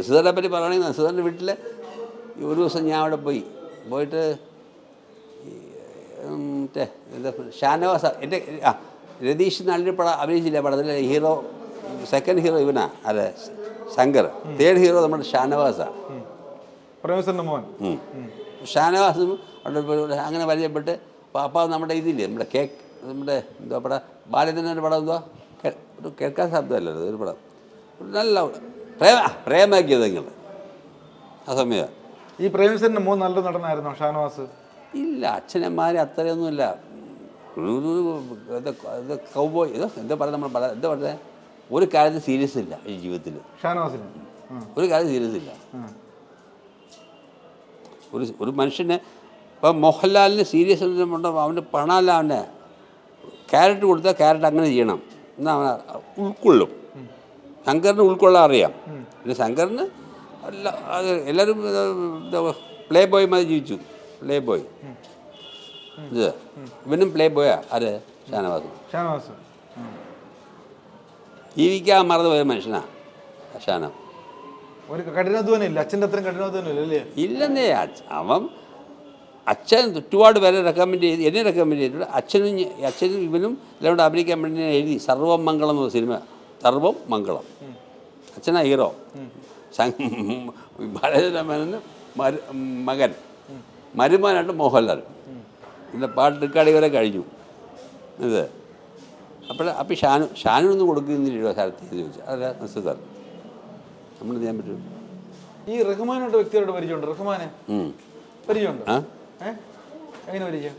നസീറിനെ പറ്റി പറയുകയാണെങ്കിൽ നസീറിൻ്റെ വീട്ടിൽ ഒരു ദിവസം ഞാൻ അവിടെ പോയിട്ട് മറ്റേ എന്താ ഷാനവാസ എൻ്റെ രതീഷ് നല്ലൊരു പടം അഭിനയിച്ചില്ല പടത്തിൽ ഹീറോ സെക്കൻഡ് ഹീറോ ഇവനാ അതെ ശങ്കർ, തേർഡ് ഹീറോ നമ്മുടെ ഷാനവാസാണ്. ഷാനവാസും അവിടെ അങ്ങനെ പരിചയപ്പെട്ട് അപ്പോൾ നമ്മുടെ ഇതില്ലേ നമ്മുടെ കേക്ക് നമ്മുടെ എന്താ പടം ബാലചന്ദ്രൻ്റെ പടം എന്തുവാ ഒരു കേൾക്കാൻ ശബ്ദമല്ലല്ലോ ഒരു പടം നല്ല പ്രേമഗീതങ്ങൾ ആ സമയം. ഈ പ്രേമചന്ദ്രൻ്റെ മോൻ നല്ല നടനായിരുന്നോ ഷാനവാസ്? ഇല്ല, അച്ഛനന്മാർ അത്രയൊന്നുമില്ല. കൗബോയ് എന്താ പറയുക നമ്മൾ എന്താ പറയുക ഒരു കാര്യത്തിൽ സീരിയസ് ഇല്ല ഈ ജീവിതത്തിൽ. ഷാനവാസിന് ഒരു കാര്യം സീരിയസ് ഇല്ല. ഒരു മനുഷ്യന് ഇപ്പം മോഹൻലാലിന് സീരിയസ് ഉണ്ടോ അവൻ്റെ പണമല്ല അവൻ്റെ ക്യാരറ്റ് കൊടുത്താൽ ക്യാരറ്റ് അങ്ങനെ ചെയ്യണം എന്നാൽ അവൻ ഉൾക്കൊള്ളും. ശങ്കറിന് ഉൾക്കൊള്ളാൻ അറിയാം. പിന്നെ ശങ്കറിന് എല്ലാവരും പ്ലേ ബോയ് മതി ജീവിച്ചു. പ്ലേ ബോയ് ഇത് ഇവനും പ്ലേ ബോയാ ആര് ഷാനവാസ് ജീവിക്കാൻ മറന്നു പോയ മനുഷ്യനാ ഷാന. ഒരു കഠിനാധ്വാനില്ല, അച്ഛൻ്റെ അത്രയും കഠിനാധ്വാനില്ലേ? ഇല്ലെന്നേ. അവൻ അച്ഛൻ ഒരുപാട് പേരെ റെക്കമെൻഡ് ചെയ്ത് എന്നെ റെക്കമെൻഡ് ചെയ്തിട്ടുണ്ട്. അച്ഛനും ഇവനും എല്ലാം കൂടെ അഭിനയിക്കാൻ വേണ്ടി എഴുതി സർവം മംഗളം എന്ന സിനിമ. സർവം മംഗളം. അച്ഛനാ ഹീറോ. ബാലചന്ദ്രമേനോന് മകൻ, മരുമകനായിട്ട് മോഹൻലാൽ. പിന്നെ പാട്ട് റെക്കോർഡിംഗ് വരെ കഴിഞ്ഞു ഇത്. അപ്പോൾ ഷാനൊന്നും കൊടുക്കുന്നില്ല സ്ഥലത്ത് ചോദിച്ചാൽ അതല്ല നസീർ നമ്മൾ ചെയ്യാൻ പറ്റും. ഈ റഹ്മാനോട് വ്യക്തിയോട് പരിചയമുണ്ട്? റഹ്മാനെ പരിചയമുണ്ട്? എങ്ങനെ പരിചയം?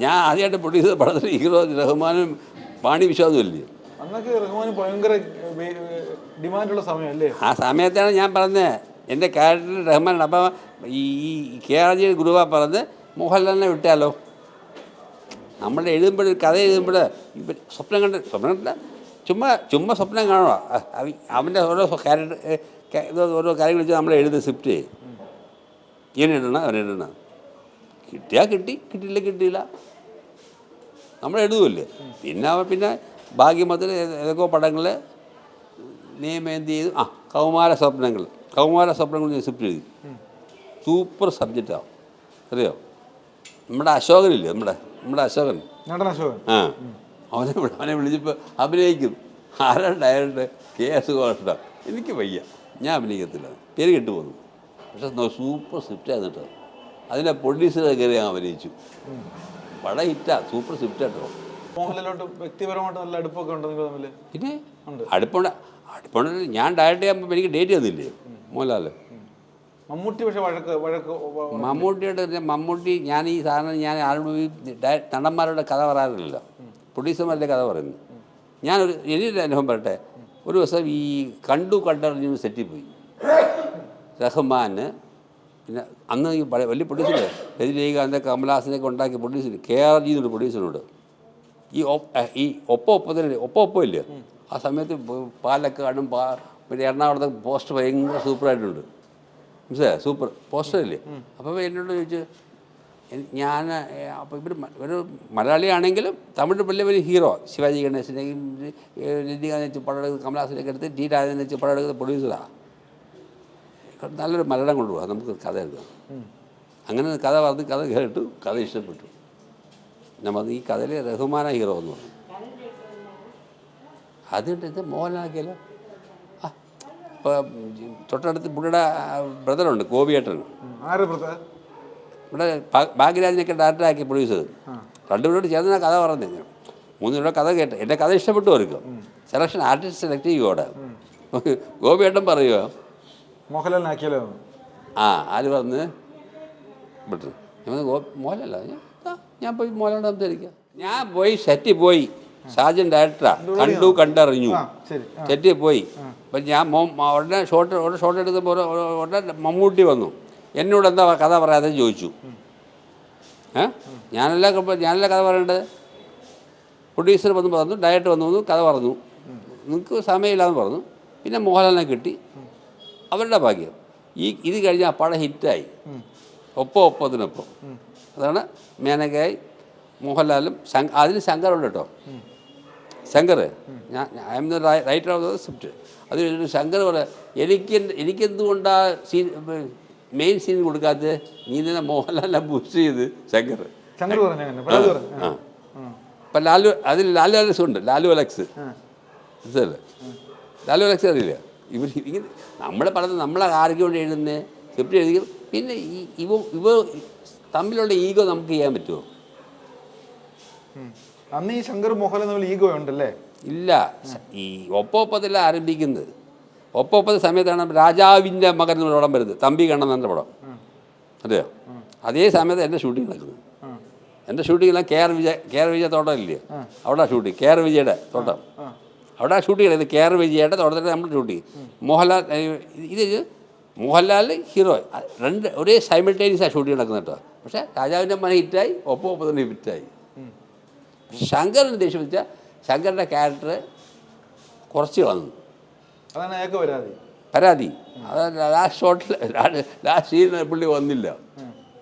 ഞാൻ ആദ്യമായിട്ട് പ്രൊഡ്യൂസ് ചെയ്ത പടത്തിൽ ഹീറോ റഹ്മാനും പാണി വിശ്വാസമില്ലേ? അന്നൊക്കെ റഹ്മാന് ഭയങ്കര ഡിമാൻഡുള്ള സമയമല്ലേ? ആ സമയത്താണ് ഞാൻ പറഞ്ഞത് എൻ്റെ ക്യാരക്ടർ റഹ്മാനാണ്. അപ്പം ഈ KRG ഗുരുവാ പറഞ്ഞ് മോഹൻലാലിനെ വിട്ടാലോ. നമ്മൾ എഴുതുമ്പോൾ കഥ എഴുതുമ്പോൾ ഇപ്പം സ്വപ്നം കണ്ടില്ല ചുമ്മാ സ്വപ്നം കാണുക. അവൻ്റെ ഓരോ ക്യാരക്ടർ ഓരോ കാര്യങ്ങൾ വെച്ച് നമ്മൾ എഴുതുന്ന സ്ക്രിപ്റ്റ് ഇങ്ങനെ ഇടണം അവനെ ഇടണം. കിട്ടിയാൽ കിട്ടി, കിട്ടിയില്ല കിട്ടിയില്ല, നമ്മൾ എഴുതുമല്ലേ. പിന്നെ ഭാഗ്യമത്തിൽ ഏതൊക്കെ പടങ്ങൾ നിയമം എന്ത് ചെയ്തു കൗമാര സ്വപ്നങ്ങൾ ഞാൻ സ്ക്രിപ്റ്റ് എഴുതി. സൂപ്പർ സബ്ജക്റ്റാണ്. അറിയോ നമ്മുടെ അശോകനില്ലേ നമ്മുടെ അശോകൻ അവനെ വിളിച്ചപ്പോൾ അഭിനയിക്കും. ആരാ ഡയറക്ടർ? KS കോഷ്ട. എനിക്ക് വയ്യ, ഞാൻ അഭിനയിക്കത്തില്ല, പേര് കെട്ടുപോകുന്നു. പക്ഷെ സൂപ്പർ സ്ക്രിപ്റ്റാണ് കേട്ടോ. അതിൻ്റെ പ്രൊഡ്യൂസർ കയറി ഞാൻ അഭിനയിച്ചു. പടം ഹിറ്റാ, സൂപ്പർ സ്ക്രിപ്റ്റാട്ടോ. മോഹൻലാലോട്ട് വ്യക്തിപരമായിട്ട് നല്ല അടുപ്പൊക്കെ ഉണ്ടോ നിങ്ങൾ തമ്മിൽ? പിന്നെ അടുപ്പുണ്ട്. ഞാൻ ഡയറക്റ്റ് ചെയ്യുമ്പോൾ എനിക്ക് ഡേറ്റ് തന്നില്ലേ മോഹൻലാൽ. മമ്മൂട്ടി പക്ഷേ മമ്മൂട്ടി ഞാൻ ഈ സാധനം ഞാൻ ആരോടും നടന്മാരുടെ കഥ പറയാറില്ലല്ലോ, പ്രൊഡ്യൂസർമാരുടെ കഥ പറയുന്നു. എനിക്കൊരു അനുഭവം പറയട്ടെ. ഒരു ദിവസം ഈ കണ്ടറിഞ്ഞു സെറ്റിൽ പോയി റഹ്മാന്. പിന്നെ അന്ന് ഈ വലിയ പ്രൊഡ്യൂസർ രജനീകാന്ത് കമലഹാസനൊക്കെ ഉണ്ടാക്കിയ പ്രൊഡ്യൂസർ KRG എന്നൊരു പ്രൊഡ്യൂസറുണ്ട്. ഈ ഒപ്പം ഇല്ലേ ആ സമയത്ത് പാലക്കാടും പിന്നെ എറണാകുളത്ത് പോസ്റ്റർ ഭയങ്കര സൂപ്പറായിട്ടുണ്ട്. മനസ്സിലായോ? സൂപ്പർ പോസ്റ്റർ ഇല്ലേ. അപ്പോൾ എന്നോട് ചോദിച്ചു ഞാൻ അപ്പോൾ ഒരു മലയാളിയാണെങ്കിലും തമിഴ് വലിയ ഹീറോ ശിവാജി ഗണേശനെയും രജനീകാന്ത് വെച്ച് പടം എടുത്ത് കമലഹാസനൊക്കെ എടുത്ത് T. രാജൻ വെച്ച് പടം എടുക്കുന്ന പ്രൊഡ്യൂസറാണ്. നല്ലൊരു മലയാളം കൊണ്ടുപോകാം, നമുക്ക് കഥ എഴുതാം. അങ്ങനെ കഥ കേട്ടു, കഥ ഇഷ്ടപ്പെട്ടു. നമ്മൾ ഈ കഥയിൽ റഹ്മാന ഹീറോ എന്ന് പറഞ്ഞു. അതുകൊണ്ട് ഇത് മോഹൻലാക്കിയല്ലോ. ഇപ്പോൾ തൊട്ടടുത്ത് പുള്ളിയുടെ ബ്രദറുണ്ട് ഗോപിയേട്ടൻ. ഇവിടെ ഭാഗ്യരാജിനൊക്കെ ഡയറക്ടറാക്കി പ്രൊഡ്യൂസർ. രണ്ടുപേരോട് ചേർന്ന കഥ പറഞ്ഞു. 3 പേരുടെ കഥ കേട്ട് എൻ്റെ കഥ ഇഷ്ടപ്പെട്ടു അവർക്ക്. സെലക്ഷൻ ആർട്ടിസ്റ്റ് സെലക്ട് ചെയ്യുക അവിടെ. ഗോപിയേട്ടൻ പറയുക മോഹൻലാലിനാക്കിയല്ലോ. ആര് പറഞ്ഞ് വിട്ടു? മോഹൻലാല ഞാൻ പോയി മോഹൻലാൽ സംസാരിക്കുക. ഞാൻ പോയി സെറ്റിൽ പോയി. ഷാജൻ ഡയറക്ടറാണ്. കണ്ടറിഞ്ഞു സെറ്റിൽ പോയി. അപ്പം ഞാൻ ഉടനെ ഷോട്ട് എടുത്തപ്പോൾ ഉടനെ മമ്മൂട്ടി വന്നു. എന്നോട് എന്താ കഥ പറയാതെ ചോദിച്ചു. ഞാനല്ല കഥ പറയേണ്ടത്. പ്രൊഡ്യൂസർ വന്ന് പറഞ്ഞു, ഡയറക്ടർ വന്നു കഥ പറഞ്ഞു. നിങ്ങൾക്ക് സമയമില്ലാന്ന് പറഞ്ഞു. പിന്നെ മോഹൻലാലിനെ കിട്ടി. അവരുടെ ഭാഗ്യം. ഇത് കഴിഞ്ഞ് ആ പടം ഹിറ്റായി. ഒപ്പത്തിനൊപ്പം. അതാണ് മേനകയായി മോഹൻലാലും അതിന് ശങ്കറുണ്ട് കേട്ടോ. ശങ്കർ ഞാൻ I M the writer of the script. അത് കഴിഞ്ഞിട്ട് ശങ്കർ പറയാം, എനിക്കെന്തുകൊണ്ടാണ് സീൻ മെയിൻ സീൻ കൊടുക്കാത്തത്, നീ തന്നെ മോഹൻലാലിനെ ബൂസ്റ്റ് ചെയ്ത് ശങ്കർ പറഞ്ഞു അങ്ങനെ പരാതി പറഞ്ഞു. ആ അപ്പം ലാലു അലക്സ് ഉണ്ട്, ലാലു അലക്സ് മനസ്സിലല്ലേ, ലാലു അലക്സ് അറിയില്ല. ഇങ്ങനെ നമ്മളെ പറഞ്ഞത് നമ്മളെ ആർക്ക് വേണ്ടി എഴുതുന്നത് സ്ക്രിപ്റ്റ് എഴുതി, പിന്നെ ഇവ തമ്മിലുള്ള ഈഗോ നമുക്ക് ചെയ്യാൻ പറ്റുമോ? അന്ന് ഈ ശങ്കർ മോഹൻലാൽ തമ്മിൽ ഈഗോ ഉണ്ടല്ലേ? ഇല്ല. ഈ ഒപ്പൊപ്പത്തില്ല ആരംഭിക്കുന്നത്. ഒപ്പൊപ്പത്തെ സമയത്താണ് രാജാവിൻ്റെ മകൻ എന്നുള്ള പടം വരുന്നത്, തമ്പി കണ്ണൻ്റെ പടം, അതെയോ? അതേ സമയത്ത് എൻ്റെ ഷൂട്ടിംഗ് നടക്കുന്നത്. എൻ്റെ ഷൂട്ടിങ്ങെല്ലാം കെ ആർ വിജയ തോട്ടം ഇല്ലേ, അവിടെ ഷൂട്ടിങ്, കെ ആർ വിജയുടെ തോട്ടം, അവിടെ ഷൂട്ടിങ് ചെയ്യുന്നത്. കെ ആർ വിജയുടെ തോട്ടത്തിൽ നമ്മൾ ഷൂട്ടിങ്. മോഹൻലാൽ ഇത് മോഹൻലാൽ ഹീറോ ഒരേ സൈമിൾട്ടേനിയസാണ് ഷൂട്ടിങ് നടക്കുന്നത് കേട്ടോ. പക്ഷേ രാജാവിൻ്റെ മന ഹിറ്റായി, ഒപ്പം തന്നെ ഹിറ്റായി. ശങ്കറിന് ദേഷ്യം വെച്ചാൽ ശങ്കറിൻ്റെ ക്യാരക്ടർ കുറച്ച് കളഞ്ഞു, അതാണ് അയാൾക്ക് പരാതി. അത് ലാസ്റ്റ് ഷോട്ടിൽ ലാസ്റ്റ് സീനിൽ പുള്ളി വന്നില്ല.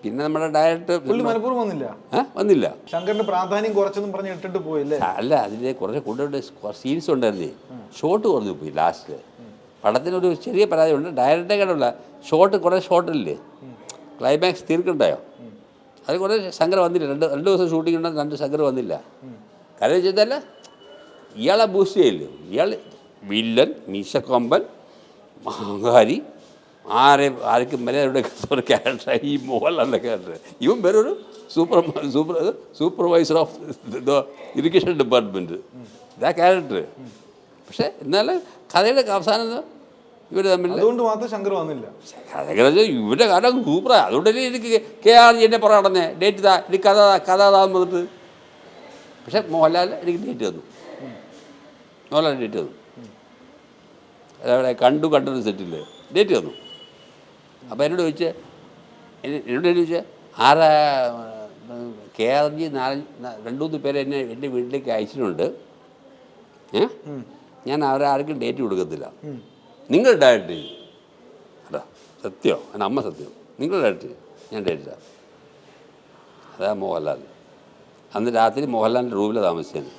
പിന്നെ നമ്മുടെ ഡയറക്ടർ മനഃപൂർവ്വം വന്നില്ല. ശങ്കറിന്റെ പ്രാധാന്യം കുറച്ചെന്നും പറഞ്ഞ് ഇട്ടിട്ട് പോയില്ലേ? അല്ല, അതിൻ്റെ കുറച്ച് കൂടുതൽ സീൻസ് ഉണ്ടായിരുന്നേ, ഷോട്ട് കുറഞ്ഞു പോയി ലാസ്റ്റ്. പടത്തിനൊരു ചെറിയ പരാതി ഉണ്ട്, ഡയറക്ടറെ കണ്ടുള്ള ഷോട്ട് കുറേ ഷോട്ടില്ലേ, ക്ലൈമാക്സ് തീർക്കണ്ടായോ, അത് കുറേ ശങ്കർ വന്നില്ല. രണ്ട് ദിവസം ഷൂട്ടിംഗ് ഉണ്ടെങ്കിൽ 2 ശങ്കർ വന്നില്ല. കാര്യം ചെയ്തല്ല, ഇയാളെ ബൂസ്റ്റ് ചെയ്യില്ലേ, ഇയാൾ വില്ലൻ, മീശക്കൊമ്പൻ, മഹാകാരി, ആർക്കും മര്യാദയുടെ ഒരു ക്യാരക്ടറായി ഈ മോഹൻലാലിൻ്റെ ക്യാരക്ടർ. ഇവൻ വേറൊരു സൂപ്പർവൈസർ ഓഫ് ഇറിഗേഷൻ ഡിപ്പാർട്ട്മെൻറ്റ്, ഇതാ ക്യാരക്ടർ. പക്ഷേ എന്നാലും കഥയുടെ അവസാനം ഇവർ തമ്മിൽ അതുകൊണ്ട് മാത്രം ശങ്കർ വന്നില്ല. ഇവരുടെ കാലം സൂപ്പറാണ്. അതുകൊണ്ടല്ലേ എനിക്ക് കെ ആർ ജി എന്നെ പുറം നടന്നേ, ഡേറ്റ് താ, എനിക്ക് കഥ താന്ന് വന്നിട്ട്. പക്ഷേ മോഹൻലാൽ എനിക്ക് ഡേറ്റ് തന്നു, മോഹൻലാൽ ഡേറ്റ് തന്നു. അതേപോലെ കണ്ടൊരു സെറ്റില്ലേ ഡേറ്റ് തന്നു. അപ്പോൾ എന്നോട് ചോദിച്ചാൽ ആരാ കെ ആർ ജി 2-3 പേര് എൻ്റെ വീട്ടിലേക്ക് അയച്ചിട്ടുണ്ട്, ഞാൻ ആർക്കും ഡേറ്റ് കൊടുക്കത്തില്ല, നിങ്ങൾ ഡയറക്റ്റ് ചെയ്യും. അതാ സത്യം, എൻ്റെ അമ്മ സത്യം, നിങ്ങൾ ഡയറക്റ്റ് ചെയ്യും, ഞാൻ ഡേറ്റ് തരാം. അതാ മോഹൻലാൽ. അന്ന് രാത്രി മോഹൻലാലിൻ്റെ റൂമിൽ താമസിച്ചത്.